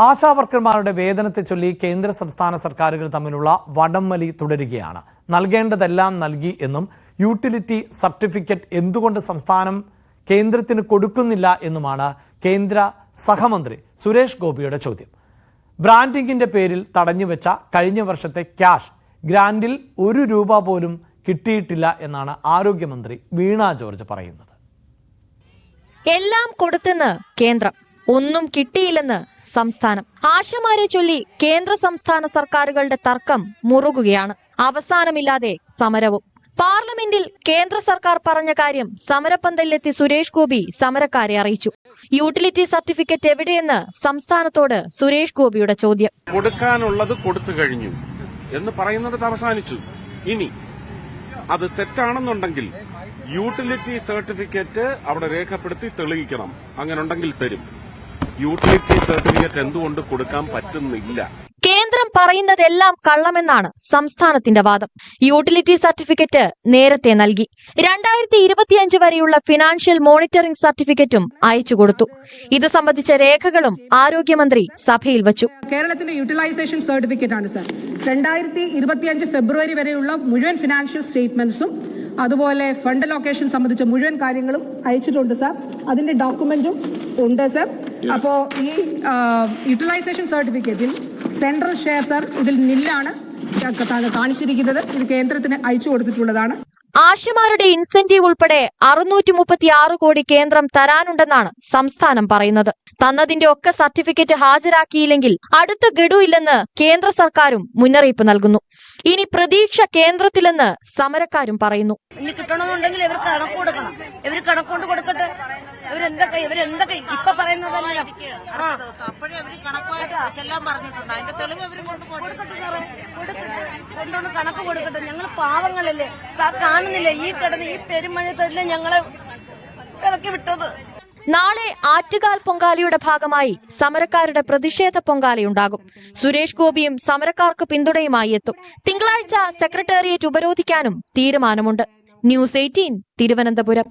ആശാവർക്കർമാരുടെ വേതനത്തെ ചൊല്ലി കേന്ദ്ര സംസ്ഥാന സർക്കാരുകൾ തമ്മിലുള്ള വടംവലി തുടരുകയാണ്. നൽകേണ്ടതെല്ലാം നൽകി എന്നും യൂട്ടിലിറ്റി സർട്ടിഫിക്കറ്റ് എന്തുകൊണ്ട് സംസ്ഥാനം കേന്ദ്രത്തിന് കൊടുക്കുന്നില്ല എന്നുമാണ് കേന്ദ്ര സഹമന്ത്രി സുരേഷ് ഗോപിയുടെ ചോദ്യം. ബ്രാൻഡിംഗിന്റെ പേരിൽ തടഞ്ഞുവെച്ച കഴിഞ്ഞ വർഷത്തെ ക്യാഷ് ഗ്രാന്റിൽ ₹1 പോലും കിട്ടിയിട്ടില്ല എന്നാണ് ആരോഗ്യമന്ത്രി വീണ ജോർജ് പറയുന്നത്. എല്ലാം കൊടുത്തെന്ന് കേന്ദ്രം, ഒന്നും കിട്ടിയില്ലെന്ന് സംസ്ഥാനം. ആശമാരെ ചൊല്ലി കേന്ദ്ര സംസ്ഥാന സർക്കാരുകളുടെ തർക്കം മുറുകുകയാണ്. അവസാനമില്ലാതെ സമരവും. പാർലമെന്റിൽ കേന്ദ്ര സർക്കാർ പറഞ്ഞ കാര്യം സമരപ്പന്തലിലെത്തി സുരേഷ് ഗോപി സമരക്കാരെ അറിയിച്ചു. യൂട്ടിലിറ്റി സർട്ടിഫിക്കറ്റ് എവിടെയെന്ന് സംസ്ഥാനത്തോട് സുരേഷ് ഗോപിയുടെ ചോദ്യം. കൊടുക്കാനുള്ളത് കൊടുത്തു കഴിഞ്ഞു എന്ന് പറയുന്നത് അവസാനിച്ചു. ഇനി അത് തെറ്റാണെന്നുണ്ടെങ്കിൽ യൂട്ടിലിറ്റി സർട്ടിഫിക്കറ്റ് അവിടെ രേഖപ്പെടുത്തി തെളിയിക്കണം. അങ്ങനെ ഉണ്ടെങ്കിൽ തരും. യൂട്ടിലിറ്റി സർട്ടിഫിക്കറ്റ് എന്തുകൊണ്ട് കൊടുക്കാൻ പറ്റുന്നില്ല? കേന്ദ്രം പറയുന്നതെല്ലാം കള്ളമെന്നാണ് സംസ്ഥാനത്തിന്റെ വാദം. യൂട്ടിലിറ്റി സർട്ടിഫിക്കറ്റ് നേരത്തെ നൽകി. 2025 വരെയുള്ള ഫിനാൻഷ്യൽ മോണിറ്ററിംഗ് സർട്ടിഫിക്കറ്റും അയച്ചു കൊടുത്തു. ഇത് സംബന്ധിച്ച രേഖകളും ആരോഗ്യമന്ത്രി സഭയിൽ വച്ചു. കേരളത്തിന്റെ യൂട്ടിലൈസേഷൻ സർട്ടിഫിക്കറ്റ് ആണ് സർ. 2025 ഫെബ്രുവരി വരെയുള്ള മുഴുവൻ ഫിനാൻഷ്യൽ സ്റ്റേറ്റ്മെന്റ്സും അതുപോലെ ഫണ്ട് ലൊക്കേഷൻ സംബന്ധിച്ച മുഴുവൻ കാര്യങ്ങളും അയച്ചിട്ടുണ്ട് സർ. അതിന്റെ ഡോക്യുമെന്റും ഉണ്ട് സർ. അപ്പോ ഈ യൂട്ടിലൈസേഷൻ സർട്ടിഫിക്കറ്റിൽ സെൻട്രൽ ഷെയർ സർ ഇതിൽ നില്ലാണ് കാണിച്ചിരിക്കുന്നത്. ഇത് കേന്ദ്രത്തിന് അയച്ചു കൊടുത്തിട്ടുള്ളതാണ്. ആശമാരുടെ ഇൻസെന്റീവ് ഉൾപ്പെടെ 636 കോടി കേന്ദ്രം തരാനുണ്ടെന്നാണ് സംസ്ഥാനം പറയുന്നത്. തന്നതിന്റെ ഒക്കെ സർട്ടിഫിക്കറ്റ് ഹാജരാക്കിയില്ലെങ്കിൽ അടുത്ത ഗഡു ഇല്ലെന്ന് കേന്ദ്ര സർക്കാരും മുന്നറിയിപ്പ് നൽകുന്നു. ഇനി പ്രതീക്ഷ കേന്ദ്രത്തിലെന്ന് സമരക്കാരും പറയുന്നു. ഇനി കിട്ടണമെന്നുണ്ടെങ്കിൽ ഇവർ കണക്ക് കൊടുക്കണം. ഇവർ കണക്കൊണ്ട് കൊടുക്കട്ടെ. ഇവരെന്തൊക്കെ ഇപ്പൊ പറയുന്നത് കൊണ്ടുവന്ന് കണക്ക് കൊടുക്കട്ടെ. ഞങ്ങൾ പാവങ്ങളല്ലേ, കാണുന്നില്ല ഈ കിടന്ന് ഈ പെരുമഴത്തല്ലേ ഞങ്ങളെ ഇറക്കി വിട്ടത്. നാളെ ആറ്റുകാൽ പൊങ്കാലയുടെ ഭാഗമായി സമരക്കാരുടെ പ്രതിഷേധ പൊങ്കാലയുണ്ടാകും. സുരേഷ് ഗോപിയും സമരക്കാർക്ക് പിന്തുണയുമായി എത്തും. തിങ്കളാഴ്ച സെക്രട്ടേറിയറ്റ് ഉപരോധിക്കാനും തീരുമാനമുണ്ട്. ന്യൂസ് 18 തിരുവനന്തപുരം.